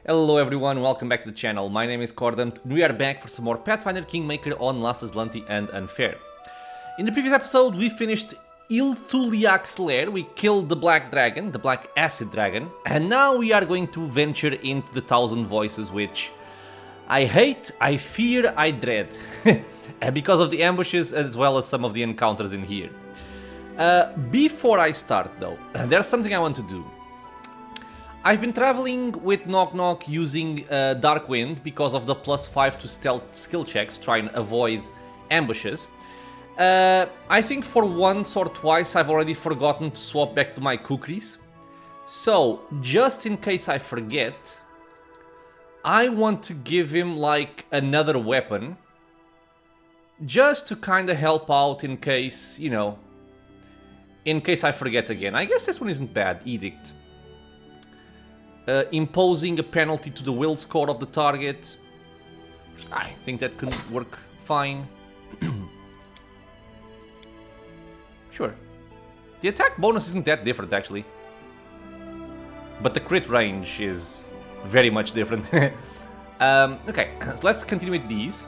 Hello everyone, welcome back to the channel. My name is Cordant and we are back for some more Pathfinder Kingmaker on Last Azlanti and Unfair. In the previous episode we finished Ilthuliak's lair, we killed the black dragon, the black acid dragon, and now we are going to venture into the Thousand Voices, which I hate, I fear, I dread. Because of the ambushes as well as some of the encounters in here. Before I start though, there's something I want to do. I've been traveling with Knock Knock using Dark Wind because of the +5 to stealth skill checks, trying to avoid ambushes. I think for once or twice I've already forgotten to swap back to my kukris. So, just in case I forget, I want to give him like another weapon. Just to kind of help out in case, you know, in case I forget again. I guess this one isn't bad, Edict. Imposing a penalty to the will score of the target. I think that could work fine. Sure. The attack bonus isn't that different actually. But the crit range is very much different. Okay, so let's continue with these.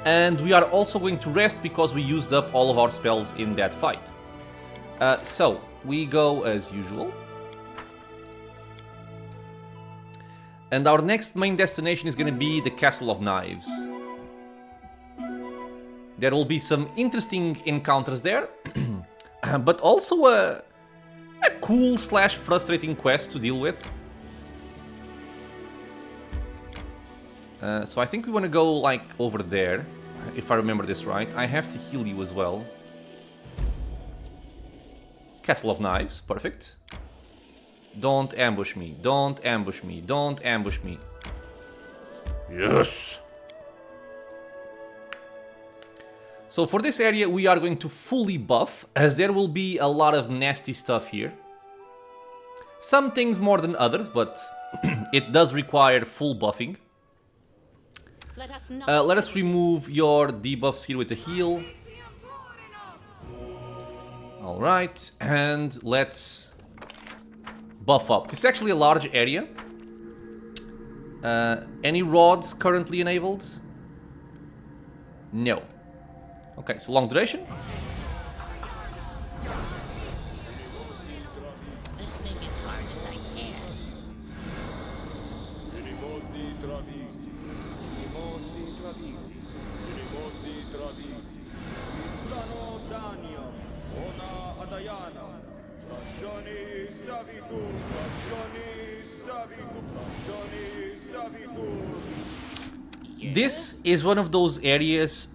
And we are also going to rest because we used up all of our spells in that fight. So, we go as usual. And our next main destination is going to be the Castle of Knives. There will be some interesting encounters there, but also a cool / frustrating quest to deal with. So I think we want to go like over there, if I remember this right. I have to heal you as well. Castle of Knives, perfect. Don't ambush me, don't ambush me, don't ambush me. Yes! So for this area we are going to fully buff, as there will be a lot of nasty stuff here. Some things more than others, but it does require full buffing. Let us remove your debuffs here with the heal. Alright, and let's buff up. This is actually a large area. Any rods currently enabled? No. Okay, so long duration. This is one of those areas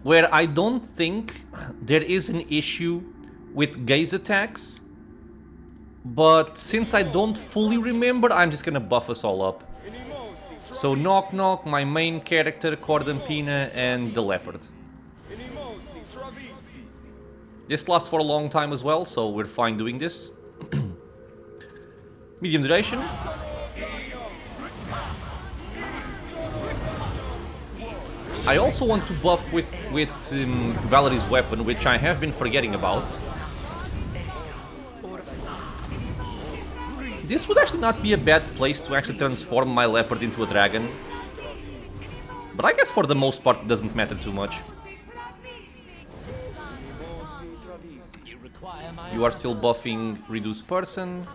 where I don't think there is an issue with gaze attacks, but since I don't fully remember, I'm just gonna buff us all up. So Knock Knock, my main character, Cordampina, and the Leopard. This lasts for a long time as well, so we're fine doing this. Medium duration. I also want to buff with Valerie's weapon, which I have been forgetting about. This would actually not be a bad place to actually transform my leopard into a dragon. But I guess for the most part it doesn't matter too much. You are still buffing Reduce Person.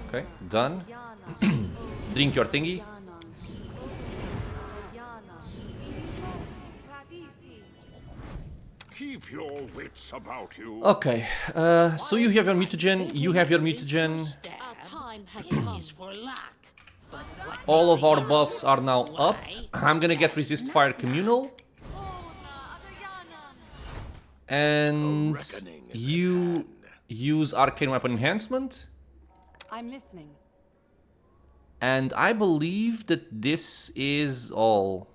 Okay, done. Drink your thingy. Keep your wits about you. Okay, so you have your mutagen, you have your mutagen. All of our buffs are now up. I'm gonna get Resist Fire Communal. And you use Arcane Weapon Enhancement. I'm listening. And I believe that this is all.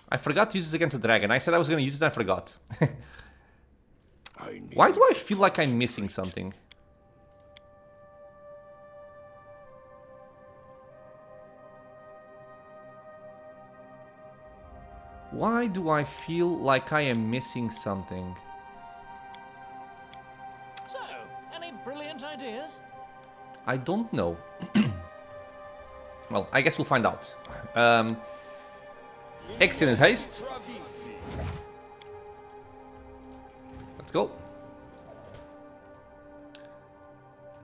I forgot to use this against a dragon. I said I was gonna use it and I forgot. Why do I feel like I'm missing something? Why do I feel like I am missing something? So, any brilliant ideas? I don't know. Well, I guess we'll find out. Excellent haste. Let's go.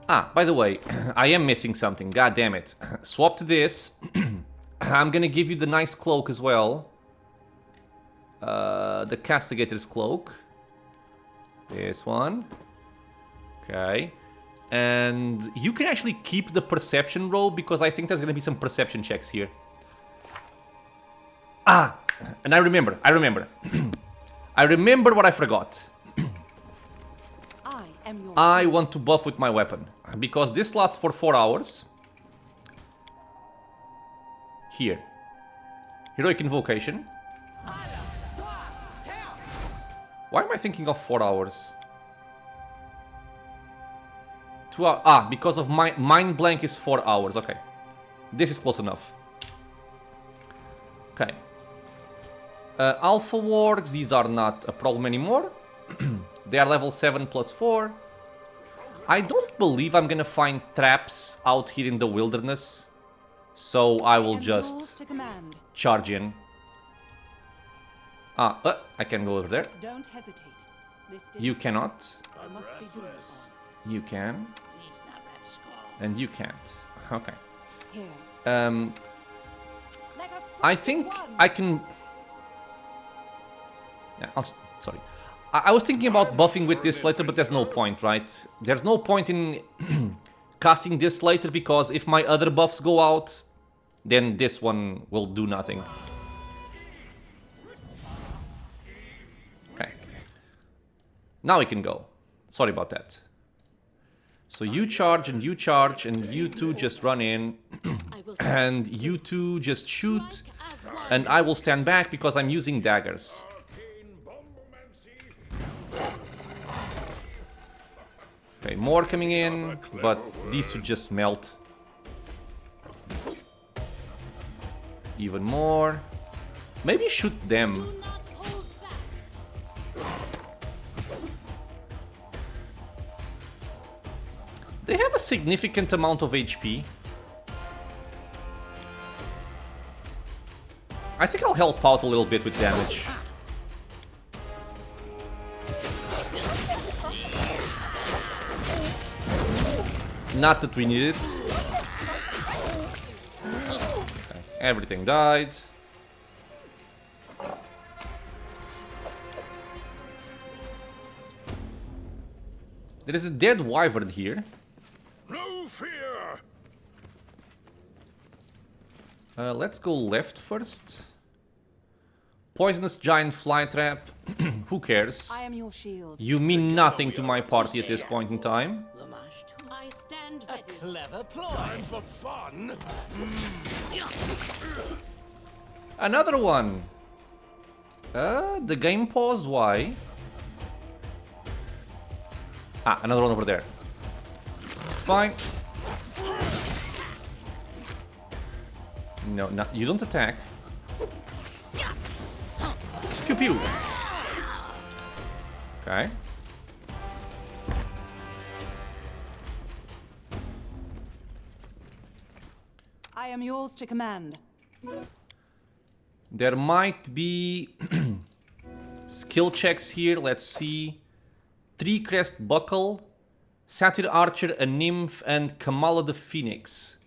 Ah, by the way, I am missing something. God damn it. Swap to this. I'm gonna give you the nice cloak as well. The Castigator's cloak. This one. Okay. And you can actually keep the perception robe because I think there's gonna be some perception checks here. Ah! And I remember. I remember what I forgot. I want to buff with my weapon. Because this lasts for 4 hours. Here. Heroic Invocation. Why am I thinking of 4 hours? 2 hours. Ah, because of my Mind Blank is 4 hours. Okay. This is close enough. Okay. Alpha Wargs, these are not a problem anymore. They are level 7 plus 4. I don't believe I'm gonna find traps out here in the wilderness. So I will just charge in. Ah, I can go over there. Don't hesitate. You cannot. You can. And you can't. Okay. I think I can... Yeah, sorry. I was thinking about buffing with this later, but there's no point, right? There's no point in casting this later, because if my other buffs go out, then this one will do nothing. Okay. Now we can go. Sorry about that. So you charge, and you two just run in, and you two just shoot, and I will stand back because I'm using daggers. Okay, more coming in, but these should just melt. Even more. Maybe shoot them. They have a significant amount of HP. I think I'll help out a little bit with damage. Not that we need it. Okay. Everything died. There is a dead wyvern here. No fear. Let's go left first. Poisonous giant fly trap. Who cares? I am your shield. You mean nothing to my party at this point in time. I stand ready. Clever ploy. Time for fun. Another one. The game paused. Why? Ah, another one over there. It's fine. No, you don't attack. Pew pew. Okay. I am yours to command. There might be skill checks here. Let's see. Tree Crest Buckle, Satyr Archer, a Nymph, and Kamala the Phoenix.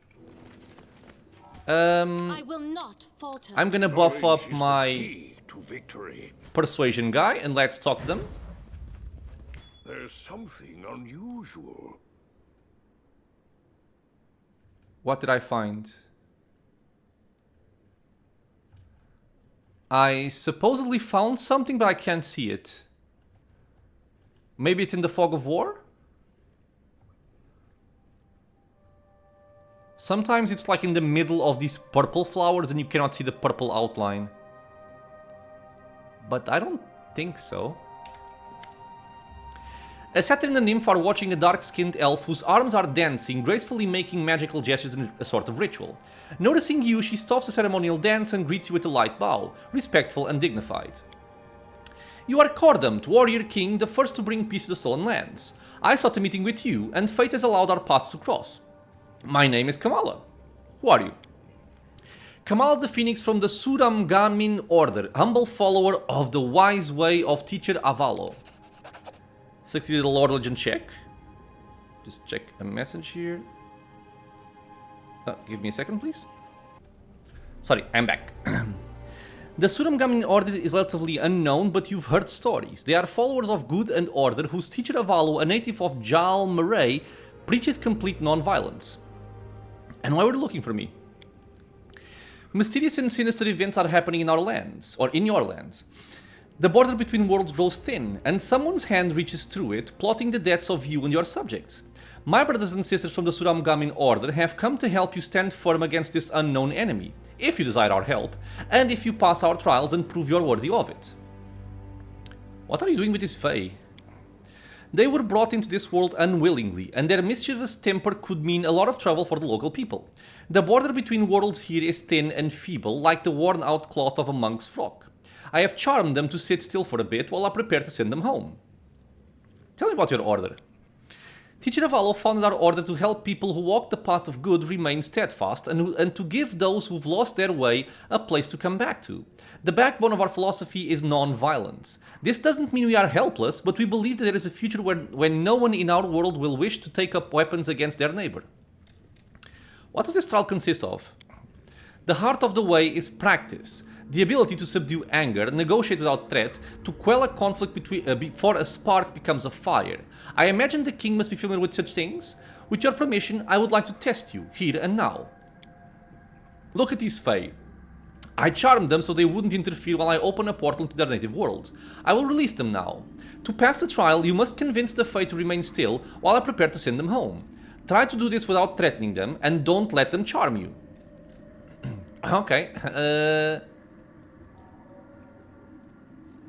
I will not falter. I'm gonna buff Courage up is the my key to victory. persuasion guy, and let's talk to them. There's something unusual. What did I find? I supposedly found something, but I can't see it. Maybe it's in the Fog of War? Sometimes it's like in the middle of these purple flowers and you cannot see the purple outline. But I don't think so. A satyr and a nymph are watching a dark-skinned elf whose arms are dancing, gracefully making magical gestures in a sort of ritual. Noticing you, she stops the ceremonial dance and greets you with a light bow, respectful and dignified. You are Cordumt, warrior king, the first to bring peace to the stolen lands. I sought a meeting with you, and fate has allowed our paths to cross. My name is Kamala. Who are you? Kamal the Phoenix from the Suramgamin Order, humble follower of the wise way of teacher Avalo. Succeeded a Lord Legend check. Just check a message here. Give me a second, please. Sorry, I'm back. The Suramgamin Order is relatively unknown, but you've heard stories. They are followers of good and order, whose teacher Avalo, a native of Jal Marais, preaches complete non-violence. And why were you looking for me? Mysterious and sinister events are happening in our lands, or in your lands. The border between worlds grows thin, and someone's hand reaches through it, plotting the deaths of you and your subjects. My brothers and sisters from the Suramgamin Order have come to help you stand firm against this unknown enemy, if you desire our help, and if you pass our trials and prove you're worthy of it. What are you doing with this Fae? They were brought into this world unwillingly, and their mischievous temper could mean a lot of trouble for the local people. The border between worlds here is thin and feeble, like the worn-out cloth of a monk's frock. I have charmed them to sit still for a bit while I prepare to send them home. Tell me about your order. Teacher Avalo founded our order to help people who walk the path of good remain steadfast and to give those who've lost their way a place to come back to. The backbone of our philosophy is non-violence. This doesn't mean we are helpless, but we believe that there is a future when no one in our world will wish to take up weapons against their neighbor. What does this trial consist of? The heart of the way is practice. The ability to subdue anger, negotiate without threat, to quell a conflict before a spark becomes a fire. I imagine the king must be familiar with such things. With your permission, I would like to test you, here and now. Look at these Fae. I charmed them so they wouldn't interfere while I open a portal to their native world. I will release them now. To pass the trial, you must convince the Fae to remain still while I prepare to send them home. Try to do this without threatening them, and don't let them charm you. Okay,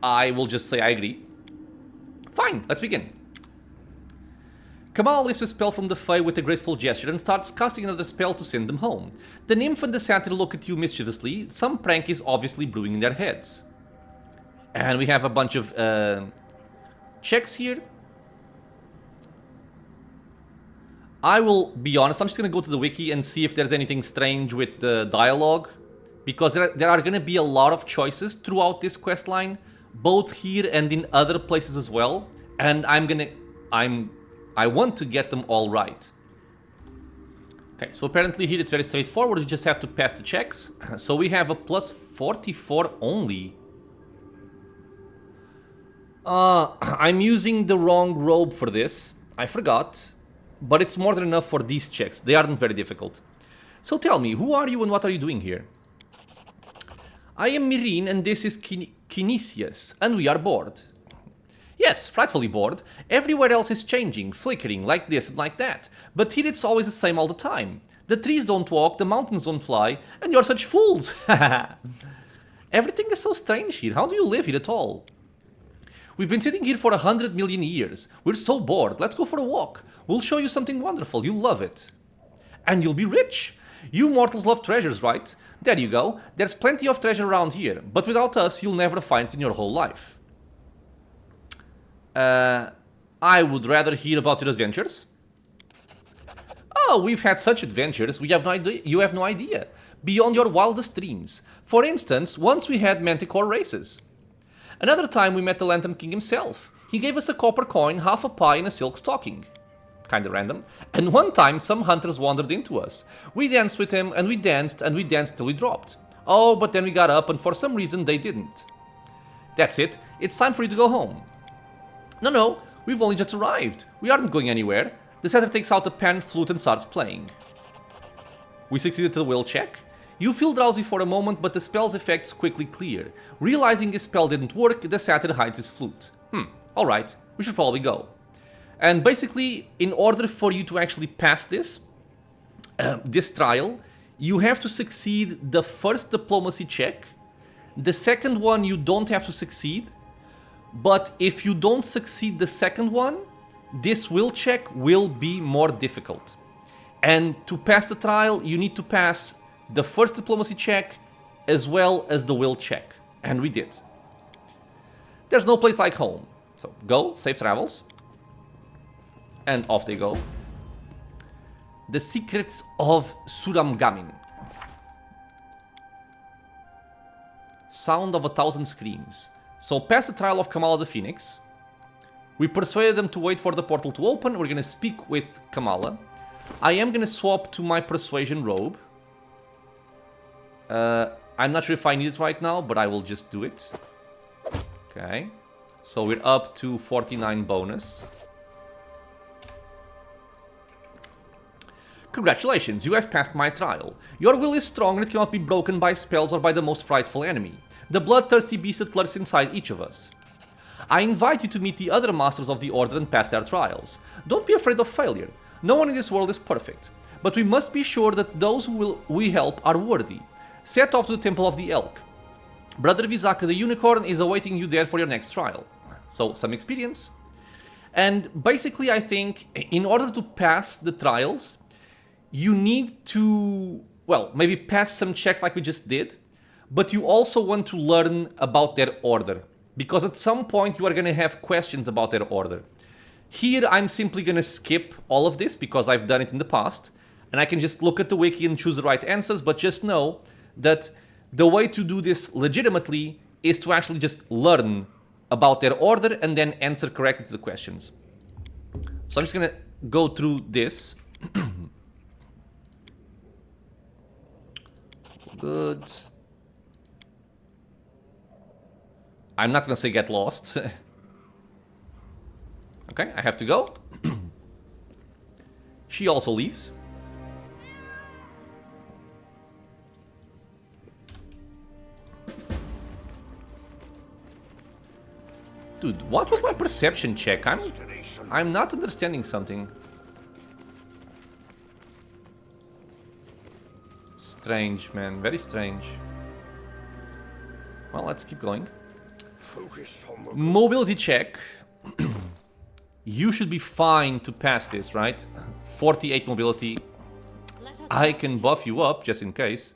I will just say I agree. Fine, let's begin. Kamal lifts a spell from the Fae with a graceful gesture and starts casting another spell to send them home. The nymph and the satyr look at you mischievously. Some prank is obviously brewing in their heads. And we have a bunch of checks here. I will be honest, I'm just going to go to the wiki and see if there's anything strange with the dialogue. Because there are going to be a lot of choices throughout this questline, both here and in other places as well. And I want to get them all right. Okay, so apparently here it's very straightforward. We just have to pass the checks. So we have a plus 44 only. I'm using the wrong robe for this. I forgot. But it's more than enough for these checks. They aren't very difficult. So tell me, who are you and what are you doing here? I am Mirin and this is Kinesius, and we are bored. Yes, frightfully bored. Everywhere else is changing, flickering, like this and like that. But here it's always the same all the time. The trees don't walk, the mountains don't fly, and you're such fools. Everything is so strange here. How do you live here at all? We've been sitting here for 100 million years. We're so bored. Let's go for a walk. We'll show you something wonderful. You'll love it. And you'll be rich. You mortals love treasures, right? There you go. There's plenty of treasure around here, but without us, you'll never find it in your whole life. I would rather hear about your adventures. Oh, we've had such adventures, we have no idea. You have no idea. Beyond your wildest dreams. For instance, once we had manticore races. Another time we met the Lantern King himself. He gave us a copper coin, half a pie, and a silk stocking. Kinda random. And one time some hunters wandered into us. We danced with him, and we danced till we dropped. Oh, but then we got up, and for some reason they didn't. That's it. It's time for you to go home. No, we've only just arrived. We aren't going anywhere. The setter takes out a pan flute and starts playing. We succeeded to the will check. You feel drowsy for a moment, but the spell's effects quickly clear. Realizing his spell didn't work, the satyr hides his flute. Alright, we should probably go. And basically, in order for you to actually pass this trial, you have to succeed the first diplomacy check. The second one you don't have to succeed. But if you don't succeed the second one, this will check will be more difficult. And to pass the trial, you need to pass the first diplomacy check as well as the will check. And we did. There's no place like home. So go, safe travels. And off they go. The Secrets of Suramgamin. Sound of 1,000 screams. So past the trial of Kamala the Phoenix. We persuaded them to wait for the portal to open. We're gonna speak with Kamala. I am gonna swap to my persuasion robe. I'm not sure if I need it right now, but I will just do it. Okay. So we're up to 49 bonus. Congratulations, you have passed my trial. Your will is strong and it cannot be broken by spells or by the most frightful enemy. The bloodthirsty beast that lurks inside each of us. I invite you to meet the other masters of the Order and pass their trials. Don't be afraid of failure. No one in this world is perfect. But we must be sure that those we help are worthy. Set off to the Temple of the Elk. Brother Vizaka the Unicorn is awaiting you there for your next trial. So, some experience. And basically, I think, in order to pass the trials, you need to, well, maybe pass some checks like we just did, but you also want to learn about their order. Because at some point you are going to have questions about their order. Here I'm simply going to skip all of this because I've done it in the past. And I can just look at the wiki and choose the right answers, but just know that the way to do this legitimately is to actually just learn about their order and then answer correctly to the questions. So I'm just going to go through this. Good. I'm not gonna say get lost. Okay, I have to go. She also leaves. Dude, what was my perception check? I'm not understanding something. Strange, man. Very strange. Well, let's keep going. Focus on the Mobility check. You should be fine to pass this, right? 48 mobility. Let us I can buff you up, just in case.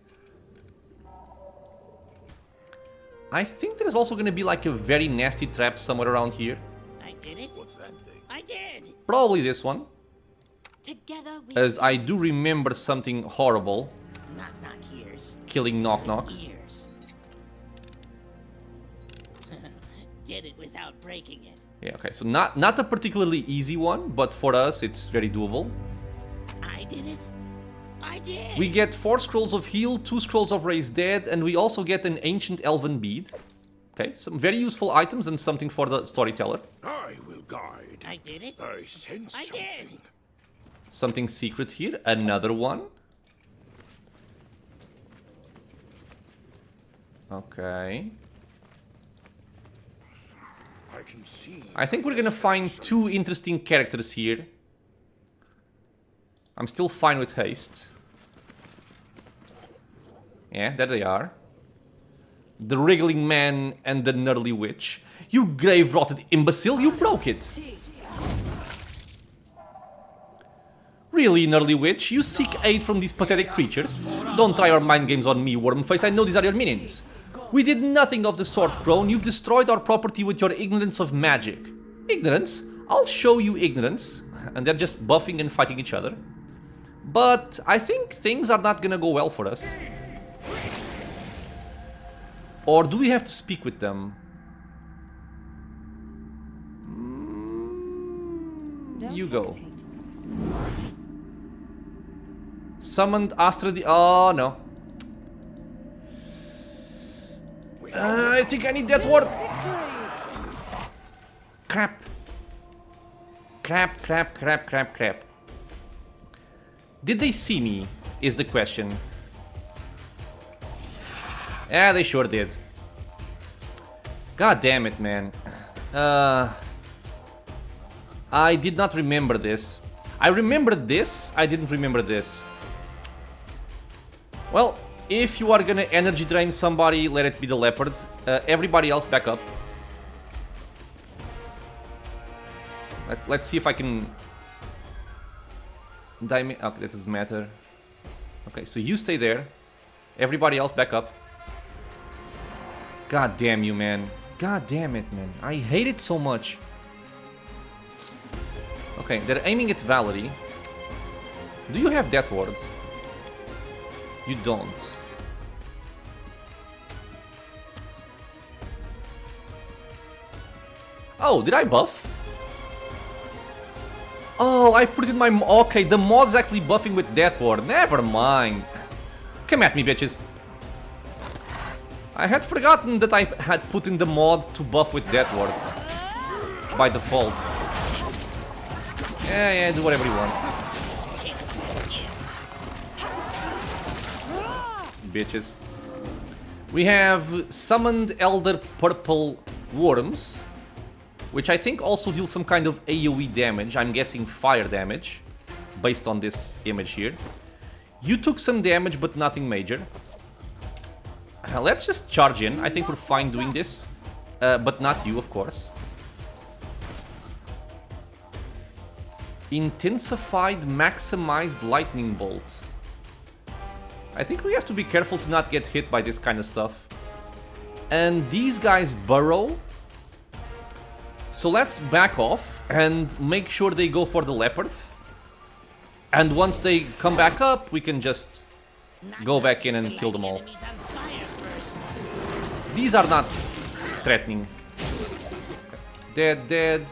I think there's also going to be like a very nasty trap somewhere around here. I did it. What's that thing? I did. Probably this one. together we As I do remember something horrible. Knock knock ears. Killing Knock Knock. Ears. Did it without breaking it. Yeah, okay, so not a particularly easy one, but for us it's very doable. I did it. I did. We get 4 scrolls of heal, 2 scrolls of raise dead, and we also get an ancient elven bead. Okay, some very useful items and something for the storyteller. I will guide. I did it. I sense I did. something. Something secret here, another one. Okay. I can see. I think we're gonna find 2 interesting characters here. I'm still fine with haste. Yeah, there they are. The wriggling man and the gnarly witch. You grave-rotted imbecile, you broke it! Really, gnarly witch? You seek aid from these pathetic creatures? Don't try your mind games on me, Wormface, I know these are your minions. We did nothing of the sort, Crone. You've destroyed our property with your ignorance of magic. Ignorance? I'll show you ignorance. And they're just buffing and fighting each other. But I think things are not gonna go well for us. Or do we have to speak with them? Don't You go. hesitate. Summoned Astra the... Oh, no. I think I need that word. Crap. Crap. Did they see me? Is the question. Yeah, they sure did. God damn it, man. I did not remember this. I remembered this, I didn't remember this. Well, if you are gonna energy drain somebody, let it be the leopard. Everybody else back up. Let's see if I can... Okay, that doesn't matter. Okay, so you stay there. Everybody else back up. God damn you, man. God damn it, man. I hate it so much. Okay, they're aiming at Valerie. Do you have Death Ward? You don't. Oh, did I buff? Oh, I put it in my... Okay, the mod's actually buffing with Death Ward. Never mind. Come at me, bitches. I had forgotten that I had put in the mod to buff with Death Ward. By default. Yeah, do whatever you want. Bitches. We have summoned Elder Purple Worms, which I think also deals some kind of AoE damage. I'm guessing fire damage, based on this image here. You took some damage, but nothing major. Let's just charge in. I think we're fine doing this, but not you, of course. Intensified maximized lightning bolt. I think we have to be careful to not get hit by this kind of stuff. And these guys burrow. So let's back off and make sure they go for the leopard. And once they come back up, we can just go back in and kill them all. These are not threatening. Okay. Dead.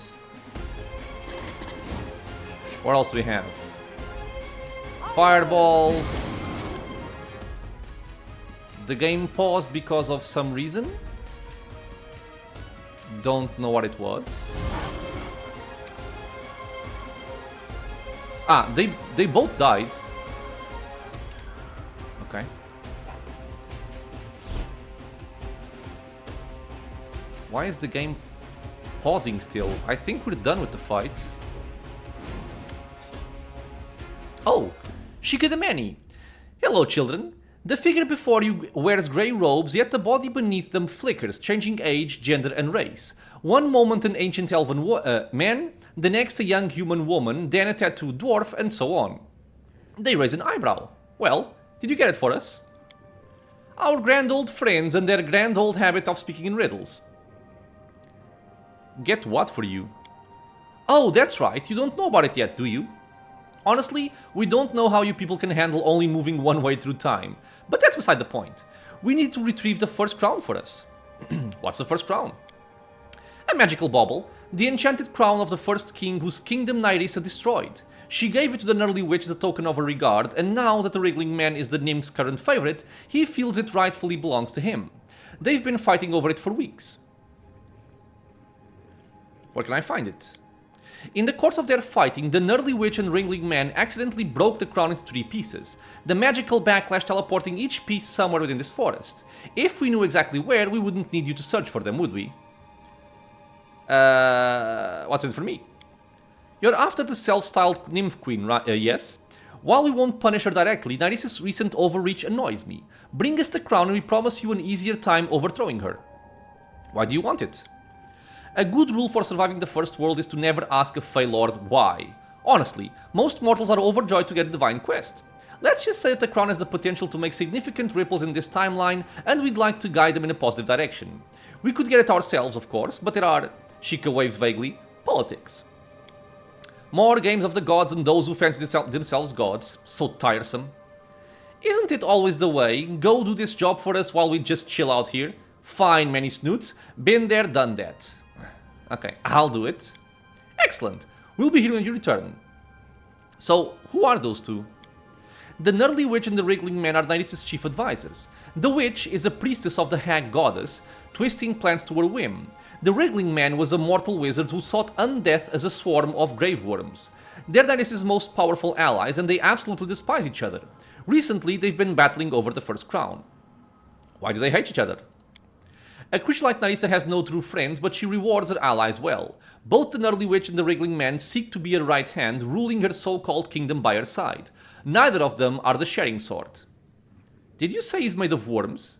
What else do we have? Fireballs. The game paused because of some reason. Don't know what it was. Ah, they both died. Okay. Why is the game pausing still? I think we're done with the fight. Oh, Shikadamani. Hello, children. The figure before you wears grey robes, yet the body beneath them flickers, changing age, gender and race. One moment an ancient elven man, the next a young human woman, then a tattooed dwarf, and so on. They raise an eyebrow. Well, did you get it for us? Our grand old friends and their grand old habit of speaking in riddles. Get what for you? Oh, that's right, you don't know about it yet, do you? Honestly, we don't know how you people can handle only moving one way through time. But that's beside the point. We need to retrieve the first crown for us. What's the first crown? A magical bauble, the enchanted crown of the first king whose kingdom Nyrissa destroyed. She gave it to the Gnarly Witch as a token of her regard, and now that the Wriggling Man is the nymph's current favorite, he feels it rightfully belongs to him. They've been fighting over it for weeks. Where can I find it? In the course of their fighting, the Gnarly Witch and Wriggling Man accidentally broke the crown into 3 pieces, the magical backlash teleporting each piece somewhere within this forest. If we knew exactly where, we wouldn't need you to search for them, would we? What's in it for me? You're after the self-styled nymph queen, right? Yes? While we won't punish her directly, Nyrissa's recent overreach annoys me. Bring us the crown and we promise you an easier time overthrowing her. Why do you want it? A good rule for surviving the First World is to never ask a Fey Lord why. Honestly, most mortals are overjoyed to get a divine quest. Let's just say that the crown has the potential to make significant ripples in this timeline, and we'd like to guide them in a positive direction. We could get it ourselves, of course, but there are, Shika waves vaguely, politics. More games of the gods and those who fancy themselves gods. So tiresome. Isn't it always the way? Go do this job for us while we just chill out here? Fine, many snoots. Been there, done that. Okay, I'll do it. Excellent. We'll be here when you return. So, who are those two? The Gnarly Witch and the Wriggling Man are Nyrissa's chief advisors. The Witch is a priestess of the Hag Goddess, twisting plans to her whim. The Wriggling Man was a mortal wizard who sought undeath as a swarm of grave worms. They're Nyrissa's most powerful allies, and they absolutely despise each other. Recently, they've been battling over the first crown. Why do they hate each other? A creature like Nyrissa has no true friends, but she rewards her allies well. Both the Gnarly Witch and the Wriggling Man seek to be her right hand, ruling her so-called kingdom by her side. Neither of them are the sharing sort. Did you say he's made of worms?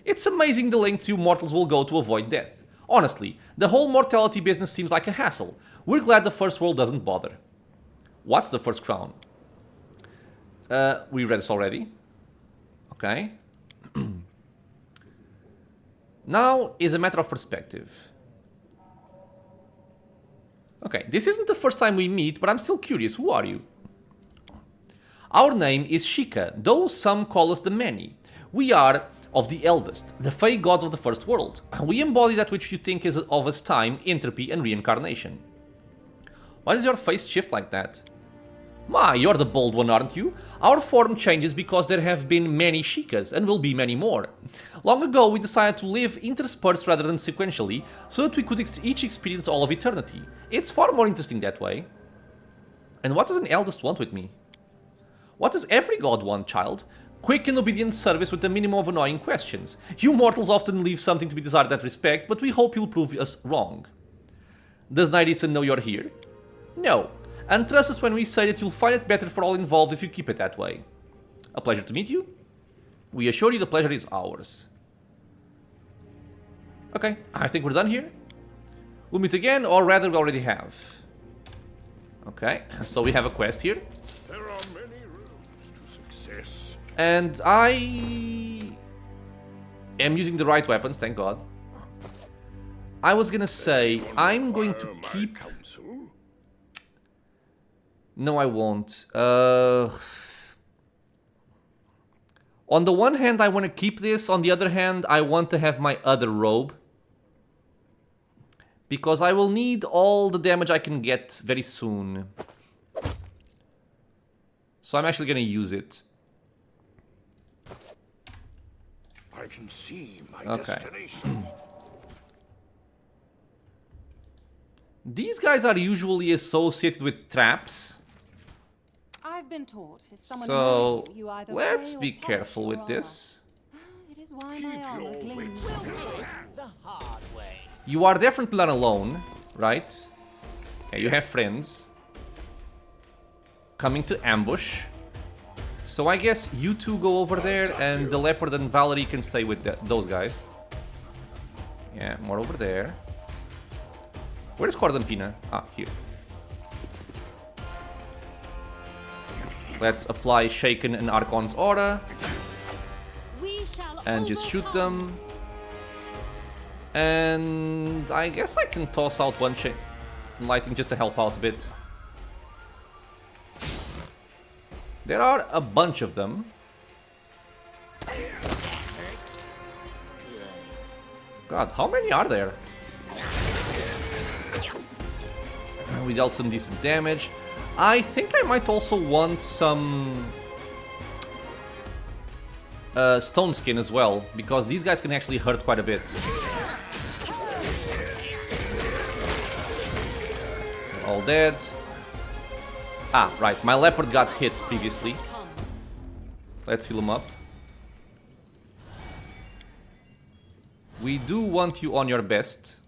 It's amazing the lengths you mortals will go to avoid death. Honestly, the whole mortality business seems like a hassle. We're glad the First World doesn't bother. What's the first crown? We read this already. Okay. Now is a matter of perspective. Okay, this isn't the first time we meet, but I'm still curious. Who are you? Our name is Shika, though some call us the Many. We are of the eldest, the Fey gods of the first world. We embody that which you think is of us time, entropy, and reincarnation. Why does your face shift like that? Ma, you're the bold one, aren't you? Our form changes because there have been many Shikas, and will be many more. Long ago, we decided to live interspersed rather than sequentially, so that we could each experience all of eternity. It's far more interesting that way. And what does an eldest want with me? What does every god want, child? Quick and obedient service with a minimum of annoying questions. You mortals often leave something to be desired in that respect, but we hope you'll prove us wrong. Does Nydeason know you're here? No. And trust us when we say that you'll find it better for all involved if you keep it that way. A pleasure to meet you. We assure you the pleasure is ours. Okay, I think we're done here. We'll meet again, or rather we already have. Okay, so we have a quest here. There are many roads to success. And I am using the right weapons, thank God. I was gonna say, I'm going to keep... Counsel? No, I won't. On the one hand, I want to keep this. On the other hand, I want to have my other robe. Because I will need all the damage I can get very soon. So I'm actually going to use it. I can see my Okay. destination. These guys are usually associated with traps. I've been taught if someone So annoys you, you either let's pray or be polish careful your with armor. this. It is why my Keep armor your gleams. The hard way. You are definitely not alone, right? Okay, you have friends coming to ambush. So I guess you two go over there, and the Leopard and Valerie can stay with those guys. Yeah, more over there. Where's Cordampina? Ah, here. Let's apply Shaken and Archon's aura We shall and just shoot overcome. them. And I guess I can toss out one chain lighting just to help out a bit. There are a bunch of them. God, how many are there? We dealt some decent damage. I think I might also want some stone skin as well, because these guys can actually hurt quite a bit. All dead. Ah, right, my leopard got hit previously. Let's heal him up. We do want you on your best.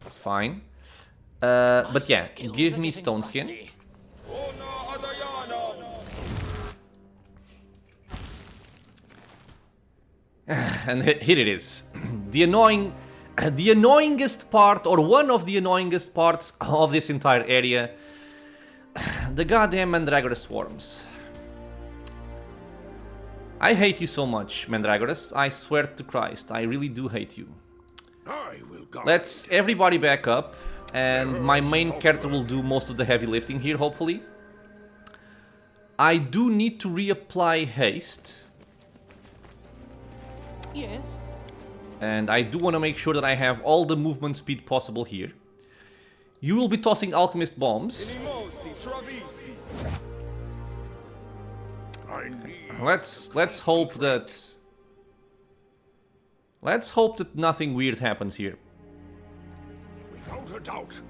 It's fine. But yeah, give me stone skin. And here it is. The annoyingest part, or one of the annoyingest parts of this entire area. The goddamn Mandragora swarms. I hate you so much, Mandragoras. I swear to Christ, I really do hate you. I will guide. Let's everybody back up, and my main character will do most of the heavy lifting here, hopefully. I do need to reapply haste. Yes. And I do want to make sure that I have all the movement speed possible here. You will be tossing alchemist bombs. I need Let's hope that nothing weird happens here. without a doubt.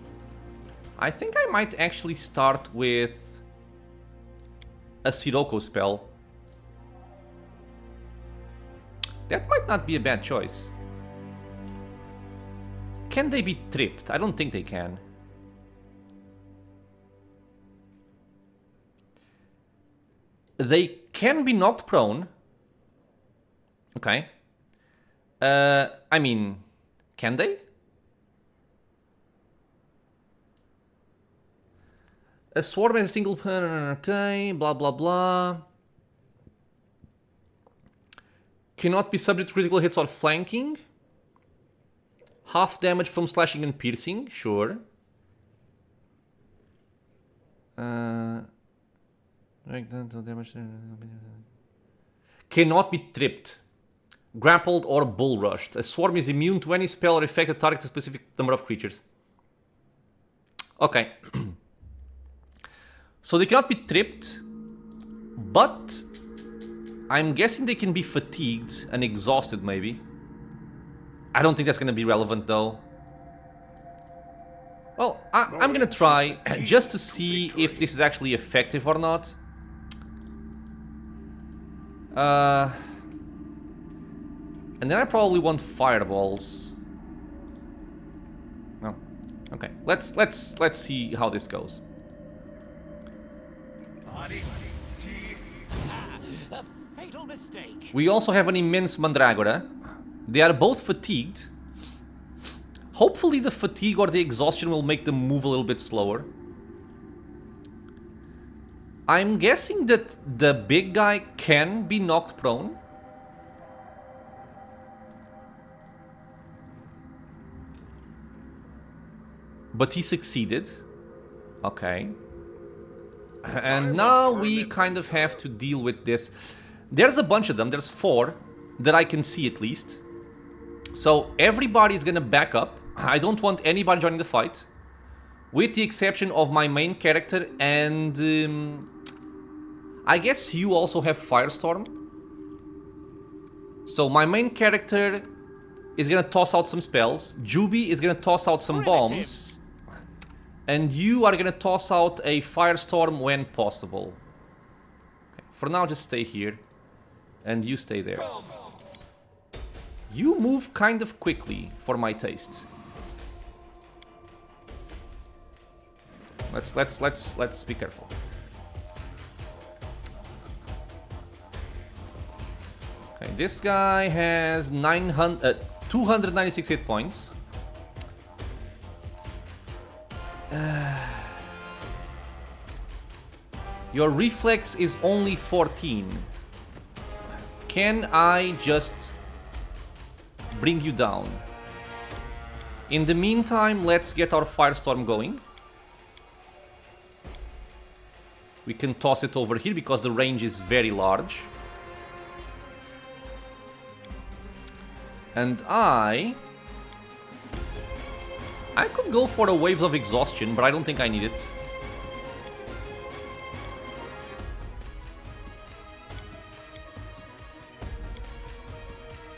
I think I might actually start with a Sirocco spell. That might not be a bad choice. Can they be tripped? I don't think they can. They can be knocked prone. Okay. I mean, can they? A swarm as a single... Okay, blah blah blah. Cannot be subject to critical hits or flanking. Half damage from slashing and piercing, sure. Cannot be tripped, grappled, or bull rushed. A swarm is immune to any spell or effect that targets a specific number of creatures. Okay. So they cannot be tripped, but I'm guessing they can be fatigued and exhausted, maybe. I don't think that's going to be relevant, though. Well, I'm going to try just to see if this is actually effective or not. And then I probably want fireballs. No. Okay. Let's see how this goes. A fatal mistake. We also have an immense Mandragora. They are both fatigued. Hopefully the fatigue or the exhaustion will make them move a little bit slower. I'm guessing that the big guy can be knocked prone. But he succeeded. Okay. And now we kind of have to deal with this. There's a bunch of them. There's 4 that I can see at least. So everybody's gonna back up. I don't want anybody joining the fight. With the exception of my main character and... I guess you also have Firestorm. So my main character is gonna toss out some spells. Juby is gonna toss out some bombs. And you are gonna toss out a Firestorm when possible. Okay, for now, just stay here. And you stay there. You move kind of quickly, for my taste. Let's be careful. Okay, this guy has 296 hit points. Your reflex is only 14. Can I just bring you down? In the meantime, let's get our Firestorm going. We can toss it over here because the range is very large. And I could go for the Waves of Exhaustion, but I don't think I need it.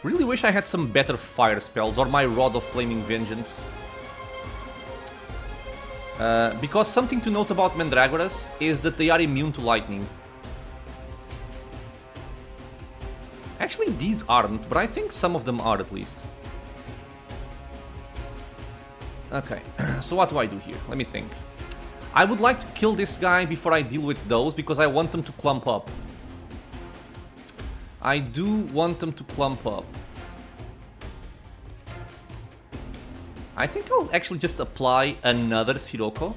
Really wish I had some better fire spells or my Rod of Flaming Vengeance. Because something to note about Mandragoras is that they are immune to lightning. Actually, these aren't, but I think some of them are at least. Okay, so what do I do here? Let me think. I would like to kill this guy before I deal with those, because I want them to clump up. I do want them to clump up. I think I'll actually just apply another Sirocco.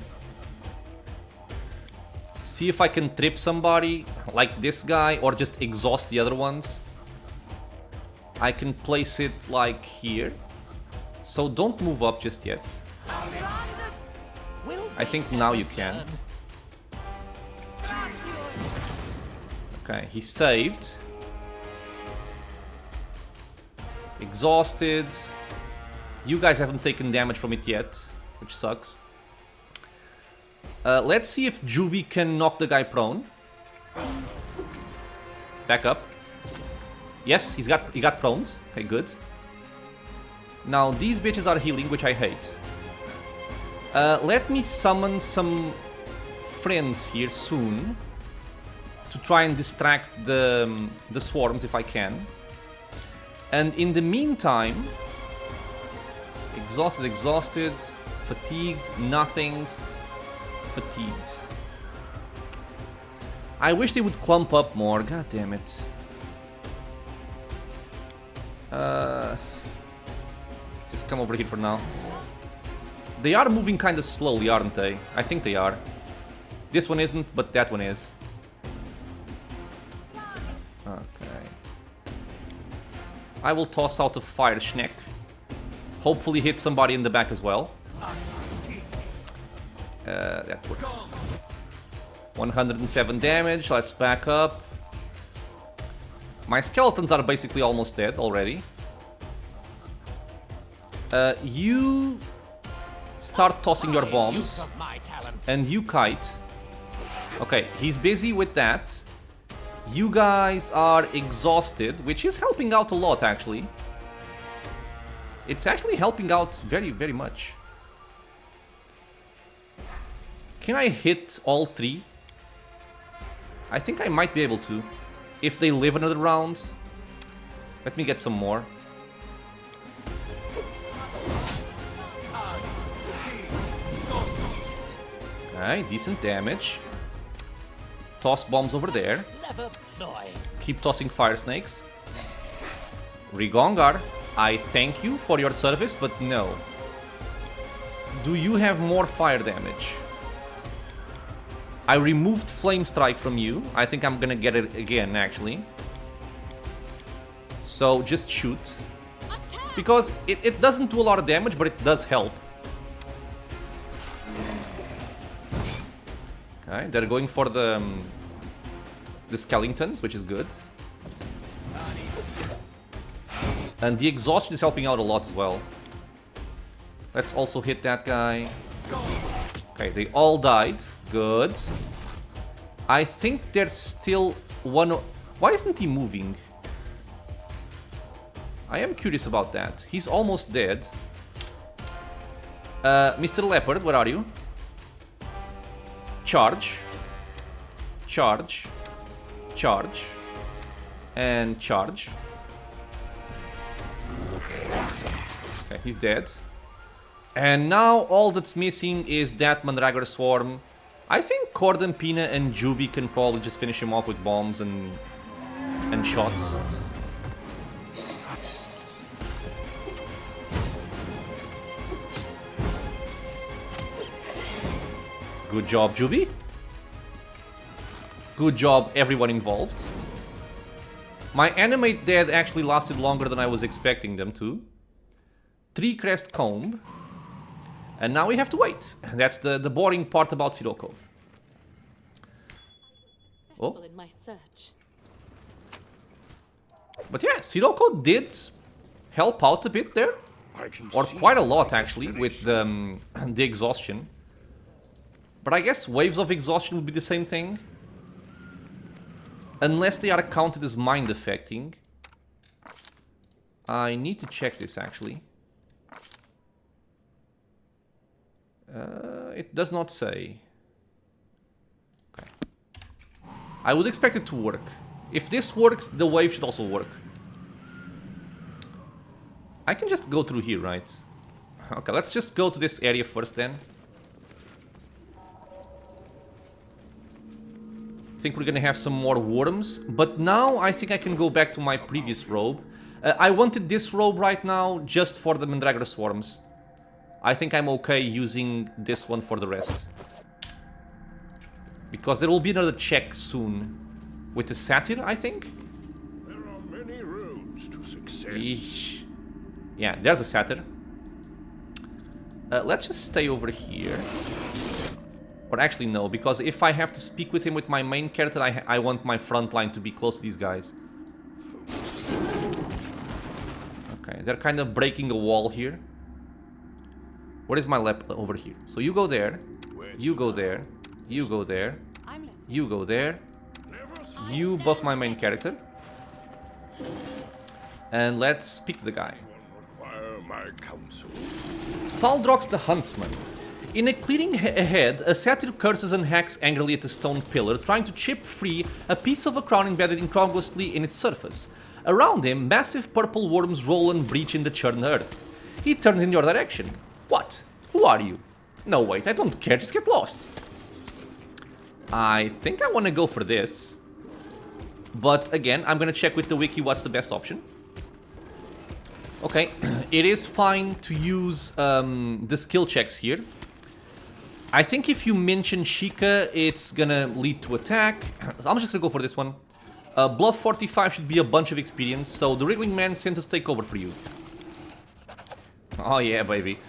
See if I can trip somebody, like this guy, or just exhaust the other ones. I can place it like here. So don't move up just yet. I think now you can. Okay, he saved. Exhausted. You guys haven't taken damage from it yet, which sucks. Let's see if Juby can knock the guy prone. Back up. Yes, he got proned. Okay, good. Now these bitches are healing, which I hate. Let me summon some friends here soon to try and distract the swarms if I can. And in the meantime, exhausted, fatigued, nothing, fatigued. I wish they would clump up more, god damn it. Just come over here for now. They are moving kind of slowly, aren't they? I think they are. This one isn't, but that one is. Okay. I will toss out a Fire Schneck. Hopefully hit somebody in the back as well. That works. 107 damage, let's back up. My skeletons are basically almost dead already. You start tossing your bombs. And you kite. Okay, he's busy with that. You guys are exhausted, which is helping out a lot actually. It's actually helping out very, very much. Can I hit all three? I think I might be able to. If they live another round. Let me get some more. Okay, decent damage. Toss bombs over there. Keep tossing fire snakes. Rigongar, I thank you for your service, but no. Do you have more fire damage? I removed Flame Strike from you. I think I'm gonna get it again, actually. So just shoot. Because it doesn't do a lot of damage, but it does help. Okay, they're going for the skeletons, which is good. And the exhaustion is helping out a lot as well. Let's also hit that guy. Okay, they all died. Good. I think there's still one... Why isn't he moving? I am curious about that. He's almost dead. Mr. Leopard, where are you? Charge. Charge. Charge. And charge. Okay, he's dead. And now all that's missing is that Mandragora Swarm. I think Cordon, Pina, and Juby can probably just finish him off with bombs and shots. Good job, Juby. Good job, everyone involved. My animate dead actually lasted longer than I was expecting them to. 3 Crest Comb. And now we have to wait. That's the boring part about Sirocco. Oh. In my search. But yeah, Sirocco did help out a bit there. Or quite a lot, actually, with the exhaustion. But I guess waves of exhaustion would be the same thing. Unless they are counted as mind affecting. I need to check this, actually. It does not say. Okay. I would expect it to work. If this works, the wave should also work. I can just go through here, right? Okay, let's just go to this area first then. I think we're gonna have some more worms, but now I think I can go back to my previous robe. I wanted this robe right now just for the Mandragora Swarms. I think I'm okay using this one for the rest. Because there will be another check soon. With the satyr, I think? There are many roads to success. Eesh. Yeah, there's a satyr. Let's just stay over here. Or actually no, because if I have to speak with him with my main character, I want my front line to be close to these guys. Okay, they're kind of breaking a wall here. Where is my lap over here? So you go there, you go there, you go there, you go there, you buff my main character. And let's speak to the guy. Faldrox the Huntsman. In a clearing ahead, a satyr curses and hacks angrily at a stone pillar, trying to chip free a piece of a crown embedded incongruously in its surface. Around him, massive purple worms roll and breach in the churned earth. He turns in your direction. What? Who are you? No, wait, I don't care, just get lost. I think I want to go for this. But again, I'm going to check with the wiki what's the best option. Okay, it is fine to use the skill checks here. I think if you mention Sheikah, it's gonna lead to attack. So I'm just gonna go for this one. Bluff 45 should be a bunch of experience, so the Wriggling Man sent us take over for you. Oh yeah, baby.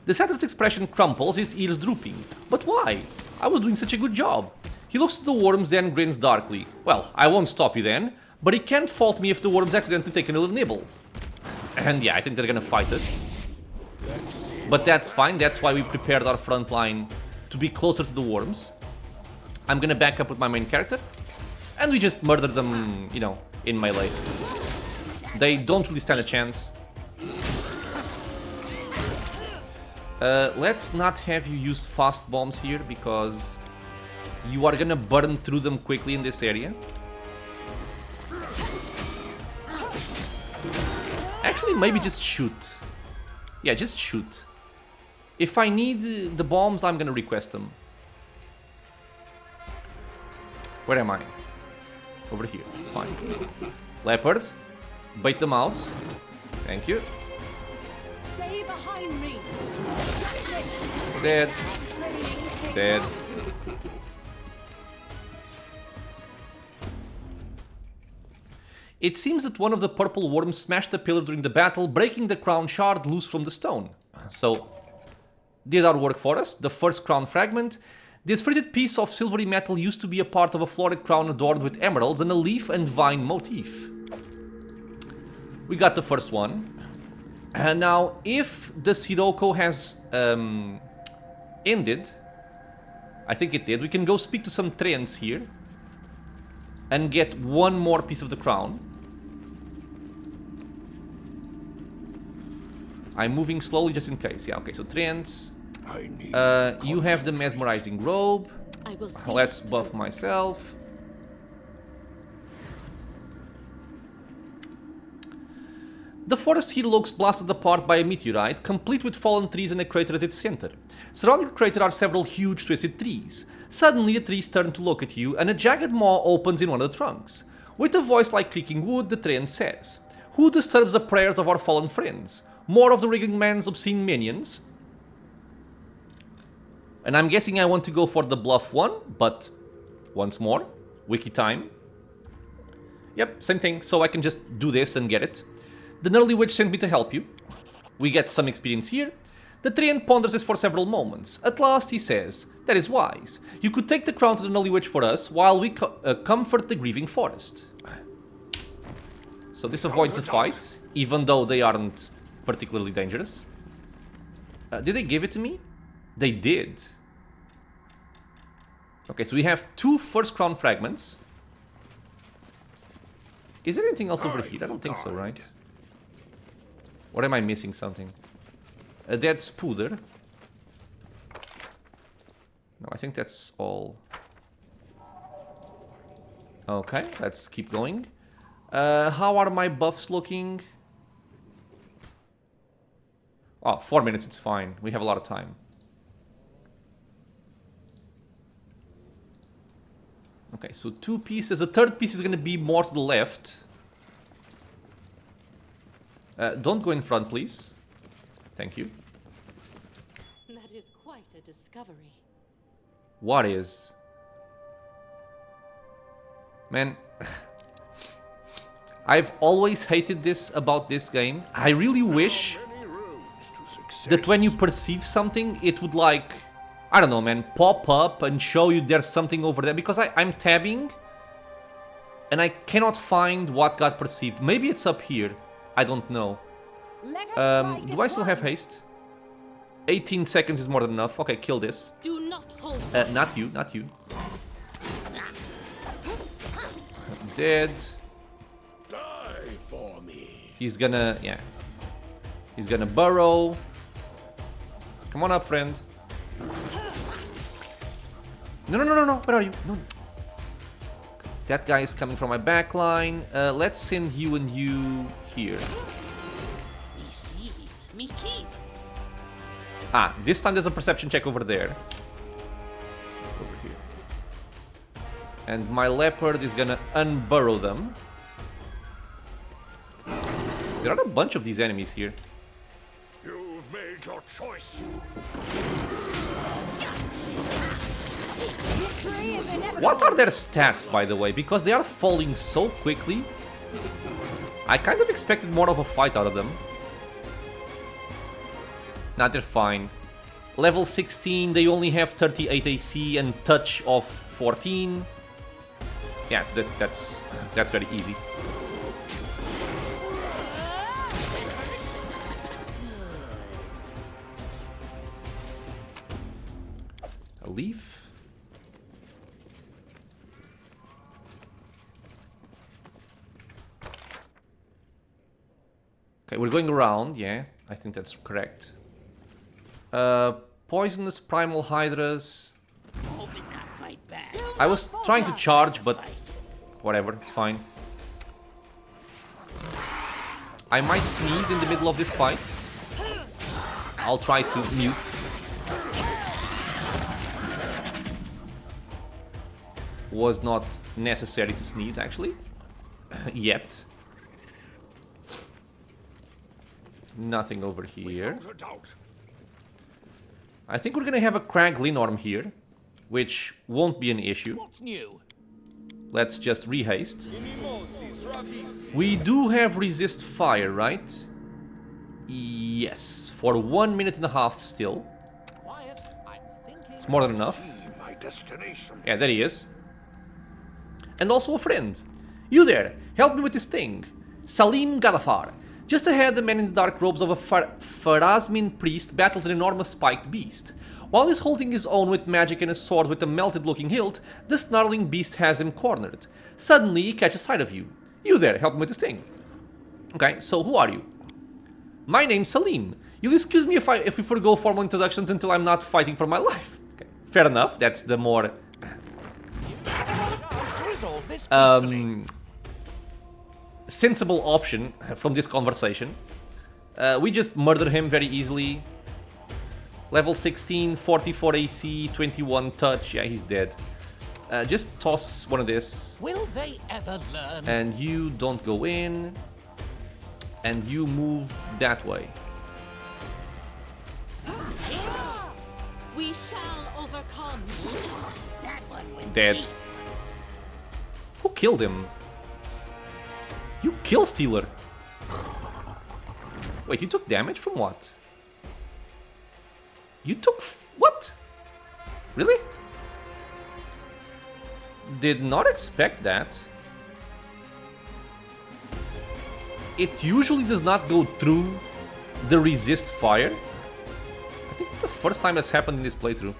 The satyr's expression crumples, his ears drooping. But why? I was doing such a good job. He looks at the worms, then grins darkly. Well, I won't stop you then, but he can't fault me if the worms accidentally take a little nibble. And yeah, I think they're gonna fight us. But that's fine, that's why we prepared our front line to be closer to the worms. I'm gonna back up with my main character, and we just murder them, you know, in melee. They don't really stand a chance. Let's not have you use fast bombs here, because you are gonna burn through them quickly in this area. Actually, maybe just shoot. Yeah, just shoot. If I need the bombs, I'm gonna request them. Where am I? Over here, it's fine. Leopard, bait them out. Thank you. Stay behind me. Dead. Dead. It seems that one of the purple worms smashed the pillar during the battle, breaking the crown shard loose from the stone. So, did our work for us. The first crown fragment. This fritted piece of silvery metal used to be a part of a florid crown adorned with emeralds and a leaf and vine motif. We got the first one. And now, if the Sirocco has ended, I think it did, we can go speak to some Treants here and get one more piece of the crown. I'm moving slowly just in case. Yeah, okay, so Treants. You have the mesmerizing robe. I will see Let's buff myself. The forest here looks blasted apart by a meteorite, complete with fallen trees and a crater at its center. Surrounding the crater are several huge twisted trees. Suddenly the trees turn to look at you, and a jagged maw opens in one of the trunks. With a voice like creaking wood, the Treant says, "Who disturbs the prayers of our fallen friends? More of the rigging man's obscene minions?" And I'm guessing I want to go for the bluff one, but once more, wiki time. Yep, same thing, so I can just do this and get it. The Gnarly Witch sent me to help you. We get some experience here. The Treant ponders this for several moments. At last he says, "That is wise. You could take the crown to the Gnarly Witch for us while we comfort the grieving forest." So this avoids a fight, even though they aren't particularly dangerous. Did they give it to me? They did. Okay, so we have 2 first crown fragments. Is there anything else over here? I don't think so, right? Or am I missing something? A dead Spooder. No, I think that's all. Okay, let's keep going. How are my buffs looking? Oh, 4 minutes, it's fine. We have a lot of time. Okay, so 2 pieces. The third piece is going to be more to the left. Don't go in front, please. Thank you. That is quite a discovery. What is? Man, I've always hated this about this game. I really wish that when you perceive something, it would like, I don't know, man, pop up and show you there's something over there. Because I'm tabbing and I cannot find what got perceived. Maybe it's up here. I don't know. Do I still have haste? 18 seconds is more than enough. Okay, kill this. Do not hold. Not you, not you. Dead. Die for me. He's gonna, yeah. He's gonna burrow. Come on up, friend. No, no, no, no, no. Where are you? No. That guy is coming from my back line. Let's send you and you here. Me see, me keep. Ah, this time there's a perception check over there. Let's go over here. And my leopard is gonna unburrow them. There are a bunch of these enemies here. You've made your choice. What are their stats, by the way? Because they are falling so quickly. I kind of expected more of a fight out of them. Nah, they're fine. Level 16, they only have 38 AC and touch of 14. Yes, that's very easy. A leaf. Okay, we're going around, yeah, I think that's correct. Poisonous primal hydras. Hoping not fight back. I was trying to charge, but whatever, it's fine. I might sneeze in the middle of this fight. I'll try to mute. Was not necessary to sneeze, actually. Yet. Nothing over here. Without a doubt. I think we're gonna have a Crag Linorm here, which won't be an issue. What's new? Let's just rehaste. We do have resist fire, right? Yes, for 1 minute and a half still. Quiet. I'm thinking. It's more than enough. See my destination. Yeah, there he is. And also a friend. You there, help me with this thing. Salim Gadafar. Just ahead, the man in the dark robes of a Pharasmin priest battles an enormous spiked beast. While he's holding his own with magic and a sword with a melted-looking hilt, the snarling beast has him cornered. Suddenly, he catches sight of you. You there, help me with this thing. Okay, so who are you? My name's Salim. You'll excuse me if we forgo formal introductions until I'm not fighting for my life. Okay, fair enough, that's the more... To resolve this peacefully. sensible option from this conversation. We just murder him very easily. Level 16, 44 AC, 21 touch. Yeah, he's dead. Just toss one of this. Will they ever learn? And you don't go in. And you move that way. We shall overcome. That one went Dead. deep. Who killed him? You kill stealer. Wait, you took damage from what? You took what? Really? Did not expect that. It usually does not go through the resist fire. I think it's the first time that's happened in this playthrough.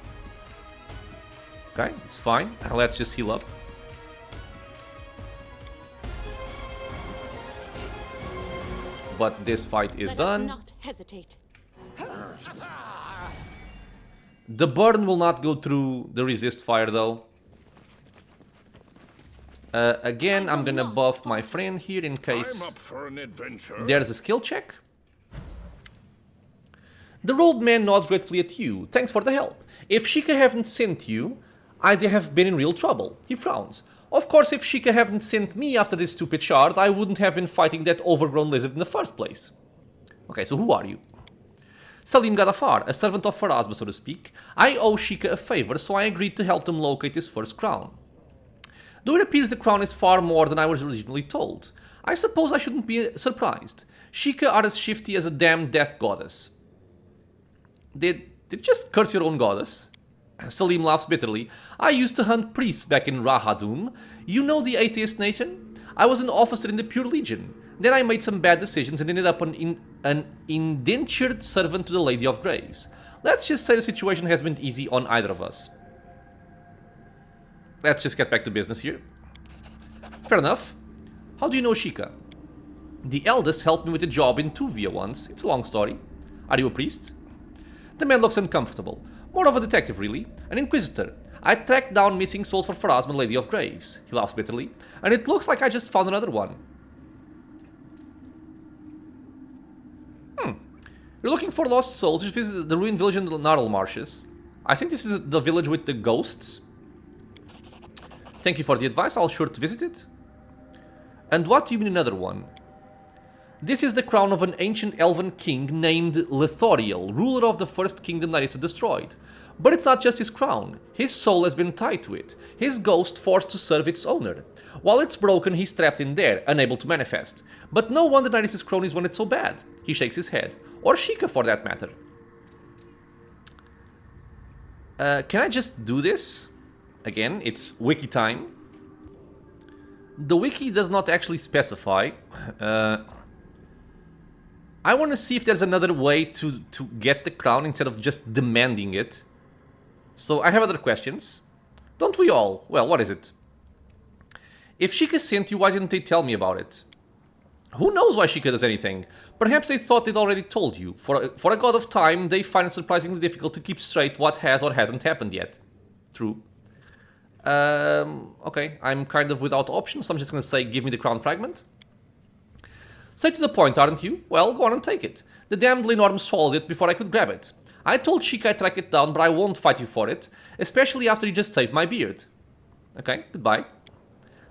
Okay, it's fine. Let's just heal up. But this fight is Let us done. not hesitate. The burn will not go through the resist fire though. Again, I'm gonna buff my friend here in I'm case up for an adventure. there's a skill check. The robed man nods gratefully at you. Thanks for the help. If Sheikah hadn't sent you, I'd have been in real trouble. He frowns. Of course, if Sheikah hadn't sent me after this stupid shard, I wouldn't have been fighting that overgrown lizard in the first place. Okay, so who are you? Salim Gadafar, a servant of Pharasma, so to speak. I owe Sheikah a favor, so I agreed to help them locate his first crown. Though it appears the crown is far more than I was originally told, I suppose I shouldn't be surprised. Sheikah are as shifty as a damn death goddess. Did you just curse your own goddess? Salim laughs bitterly. I used to hunt priests back in Rahadum. You know the atheist nation? I was an officer in the Pure Legion. Then I made some bad decisions and ended up an indentured servant to the Lady of Graves. Let's just say the situation hasn't been easy on either of us. Let's just get back to business here. Fair enough. How do you know Sheikah? The eldest helped me with a job in Tuvia once. It's a long story. Are you a priest? The man looks uncomfortable. More of a detective, really. An inquisitor. I tracked down missing souls for Pharasma, Lady of Graves. He laughs bitterly. And it looks like I just found another one. You're looking for lost souls. You visit the ruined village in the Gnarl Marshes. I think this is the village with the ghosts. Thank you for the advice. I'll sure to visit it. And what do you mean another one? This is the crown of an ancient elven king named Lithoriel, ruler of the first kingdom that is destroyed. But it's not just his crown. His soul has been tied to it, his ghost forced to serve its owner. While it's broken, he's trapped in there, unable to manifest. But no wonder Narius' cronies want it so bad. He shakes his head. Or Sheikah, for that matter. Can I just do this? Again, it's wiki time. The wiki does not actually specify. I want to see if there's another way to get the crown instead of just demanding it. So I have other questions. Don't we all? Well, what is it? If Sheikah sent you, why didn't they tell me about it? Who knows why Sheikah does anything? Perhaps they thought they'd already told you. For a god of time, they find it surprisingly difficult to keep straight what has or hasn't happened yet. True. Okay, I'm kind of without options, so I'm just gonna say, give me the crown fragment. Straight to the point, aren't you? Well, go on and take it. The damned Lenorm swallowed it before I could grab it. I told Sheikah I'd track it down, but I won't fight you for it, especially after you just saved my beard. Okay, goodbye.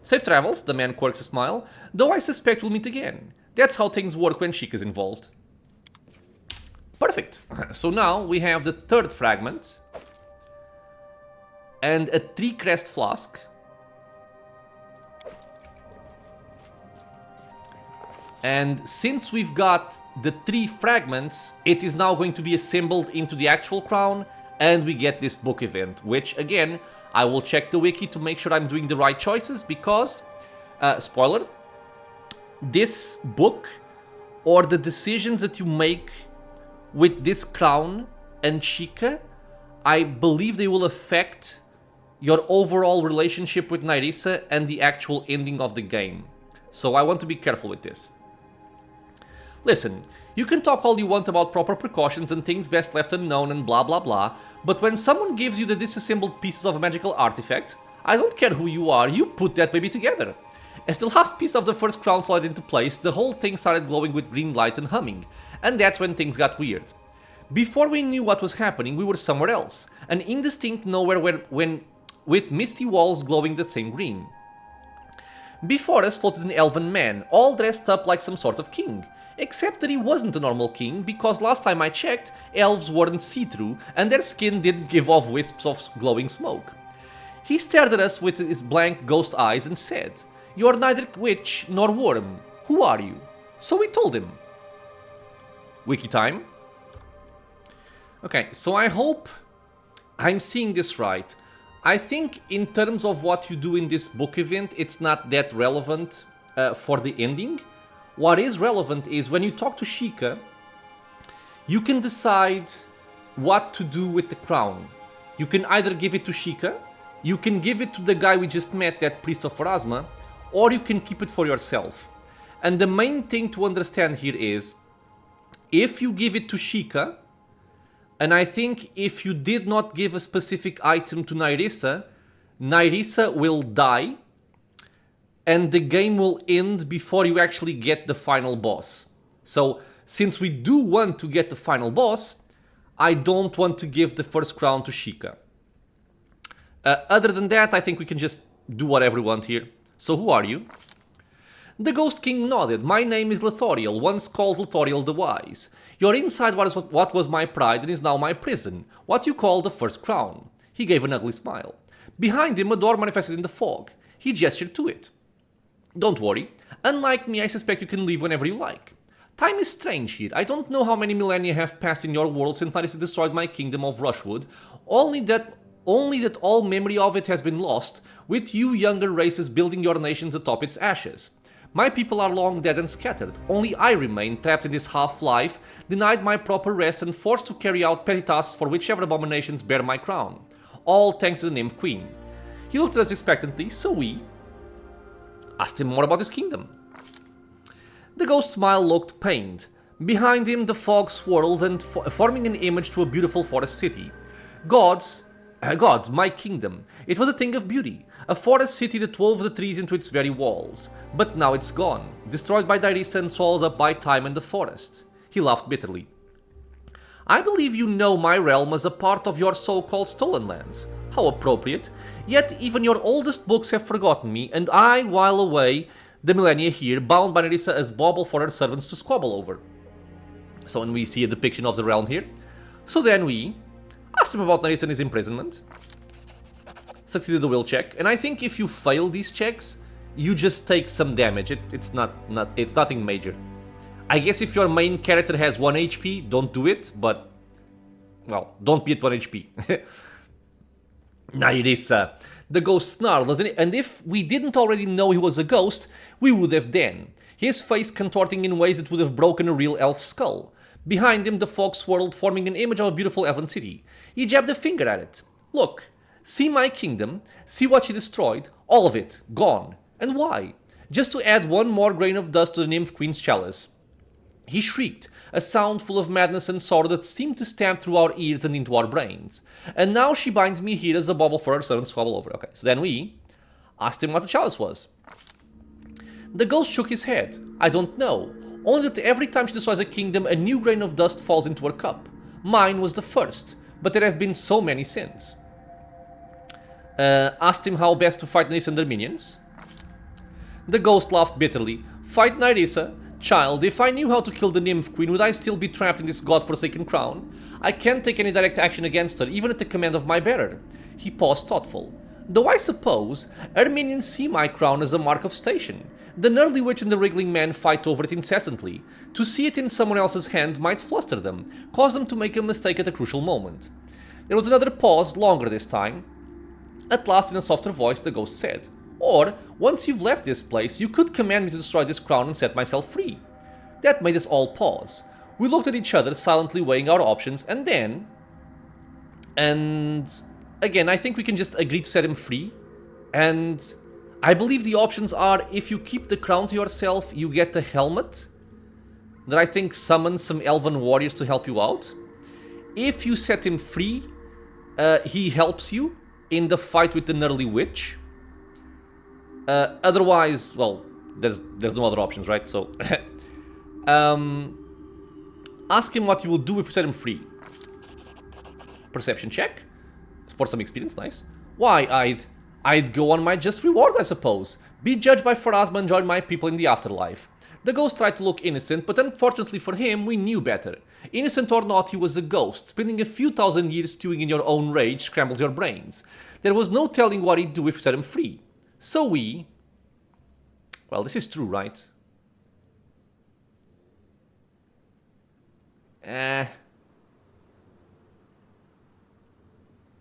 Safe travels, the man quirks a smile, though I suspect we'll meet again. That's how things work when Sheikah's involved. Perfect. So now we have the third fragment. And a 3 crest flask. And since we've got the 3 fragments, it is now going to be assembled into the actual crown, and we get this book event, which again, I will check the wiki to make sure I'm doing the right choices, because, spoiler, this book, or the decisions that you make with this crown and Sheikah, I believe they will affect your overall relationship with Nyrissa and the actual ending of the game. So I want to be careful with this. Listen, you can talk all you want about proper precautions and things best left unknown and blah blah blah, but when someone gives you the disassembled pieces of a magical artifact, I don't care who you are, you put that baby together. As the last piece of the first crown slid into place, the whole thing started glowing with green light and humming, and that's when things got weird. Before we knew what was happening, we were somewhere else, an indistinct nowhere with misty walls glowing the same green. Before us floated an elven man, all dressed up like some sort of king. Except that he wasn't a normal king, because last time I checked, elves weren't see-through, and their skin didn't give off wisps of glowing smoke. He stared at us with his blank ghost eyes and said, "You're neither witch nor worm. Who are you?" So we told him. Wiki time. Okay, so I hope I'm seeing this right. I think in terms of what you do in this book event, it's not that relevant for the ending. What is relevant is when you talk to Sheikah, you can decide what to do with the crown. You can either give it to Sheikah, you can give it to the guy we just met, that priest of Pharasma, or you can keep it for yourself. And the main thing to understand here is, if you give it to Sheikah, and I think if you did not give a specific item to Nyrissa, Nyrissa will die, and the game will end before you actually get the final boss. So, since we do want to get the final boss, I don't want to give the first crown to Sheikah. Other than that, I think we can just do whatever we want here. So who are you? The Ghost King nodded. My name is Lethoriel, once called Lethoriel the Wise. Your inside what was my pride and is now my prison, what you call the first crown. He gave an ugly smile. Behind him a door manifested in the fog. He gestured to it. Don't worry, unlike me I suspect you can leave whenever you like. Time is strange here. I don't know how many millennia have passed in your world since Nyrissa destroyed my kingdom of Rushwood, only that all memory of it has been lost, with you younger races building your nations atop its ashes. My people are long dead and scattered, only I remain trapped in this half-life, denied my proper rest and forced to carry out petty tasks for whichever abominations bear my crown. All thanks to the nymph queen. He looked at us expectantly, so we asked him more about his kingdom. The ghost smile looked pained. Behind him the fog swirled and forming an image to a beautiful forest city. Gods, my kingdom. It was a thing of beauty. A forest city that wove the trees into its very walls. But now it's gone, destroyed by Nyrissa and swallowed up by time and the forest. He laughed bitterly. I believe you know my realm as a part of your so-called stolen lands. How appropriate. Yet even your oldest books have forgotten me, and I while away the millennia here, bound by Nyrissa as bauble for her servants to squabble over. So when we see a depiction of the realm here. So then we asked him about Nyrissa and his imprisonment. Succeeded the will check, and I think if you fail these checks, you just take some damage. It's nothing major. I guess if your main character has 1 HP, don't do it, but well, don't be at 1 HP. Nairissa. The ghost snarled, doesn't it? And if we didn't already know he was a ghost, we would have then. His face contorting in ways that would have broken a real elf skull. Behind him, the fog swirled, forming an image of a beautiful elven city. He jabbed a finger at it. Look, see my kingdom, see what she destroyed, all of it, gone. And why? Just to add one more grain of dust to the nymph queen's chalice. He shrieked, a sound full of madness and sorrow that seemed to stamp through our ears and into our brains. And now she binds me here as a bauble for her son to swallow over. Okay, so then we asked him what the chalice was. The ghost shook his head. I don't know. Only that every time she destroys a kingdom, a new grain of dust falls into her cup. Mine was the first, but there have been so many since. Asked him how best to fight Nyrissa and their minions. The ghost laughed bitterly. Fight Nyrissa? Child, if I knew how to kill the nymph queen, would I still be trapped in this god-forsaken crown? I can't take any direct action against her, even at the command of my bearer. He paused thoughtful. Though I suppose, her minions see my crown as a mark of station. The Gnarly Witch and the Wriggling Man fight over it incessantly. To see it in someone else's hands might fluster them, cause them to make a mistake at a crucial moment. There was another pause, longer this time. At last, in a softer voice, the ghost said, Or, once you've left this place, you could command me to destroy this crown and set myself free. That made us all pause. We looked at each other, silently weighing our options, and then... And... Again, I think we can just agree to set him free. And... I believe the options are, if you keep the crown to yourself, you get the helmet. That I think summons some elven warriors to help you out. If you set him free, he helps you in the fight with the Gnarly Witch. Otherwise, well, there's no other options, right? So, ask him what you will do if you set him free. Perception check. For some experience, nice. Why, I'd go on my just rewards, I suppose. Be judged by Pharasma and join my people in the afterlife. The ghost tried to look innocent, but unfortunately for him, we knew better. Innocent or not, he was a ghost. Spending a few thousand years stewing in your own rage scrambles your brains. There was no telling what he'd do if you set him free. So we... Well, this is true, right?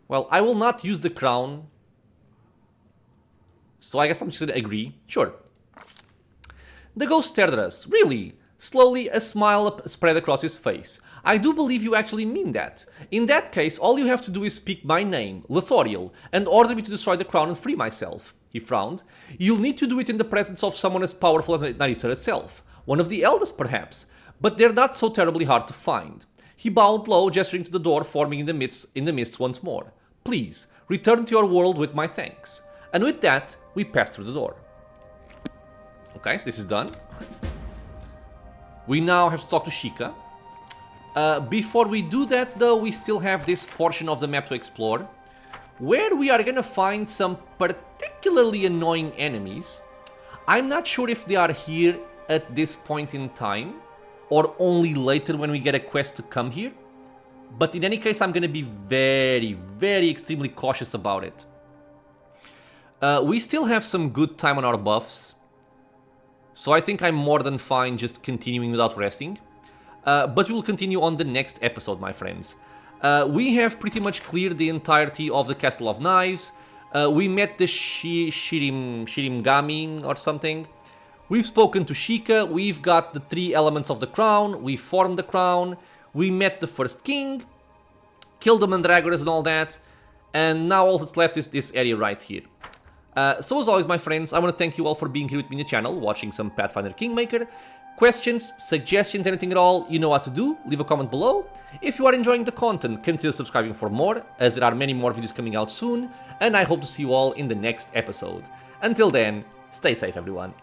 Well, I will not use the crown. So I guess I'm just gonna agree. Sure. The ghost stared at us. Really? Slowly, a smile spread across his face. I do believe you actually mean that. In that case, all you have to do is speak my name, Lethoriel, and order me to destroy the crown and free myself. He frowned. You'll need to do it in the presence of someone as powerful as Nyrissa herself. One of the eldest, perhaps. But they're not so terribly hard to find. He bowed low, gesturing to the door forming in the midst once more. Please, return to your world with my thanks. And with that, we passed through the door. Okay, so this is done. We now have to talk to Sheikah. Before we do that, though, we still have this portion of the map to explore, where we are gonna find some particularly annoying enemies. I'm not sure if they are here at this point in time, or only later when we get a quest to come here. But in any case, I'm gonna be very, very extremely cautious about it. We still have some good time on our buffs, so I think I'm more than fine just continuing without resting. But we will continue on the next episode, my friends. We have pretty much cleared the entirety of the Castle of Knives. We met the Suramgamin or something. We've spoken to Sheikah, we've got the 3 elements of the crown, we formed the crown, we met the first king, killed the Mandragoras and all that, and now all that's left is this area right here. So as always, my friends, I want to thank you all for being here with me in the channel, watching some Pathfinder Kingmaker. Questions, suggestions, anything at all, you know what to do, leave a comment below. If you are enjoying the content, consider subscribing for more, as there are many more videos coming out soon, and I hope to see you all in the next episode. Until then, stay safe everyone.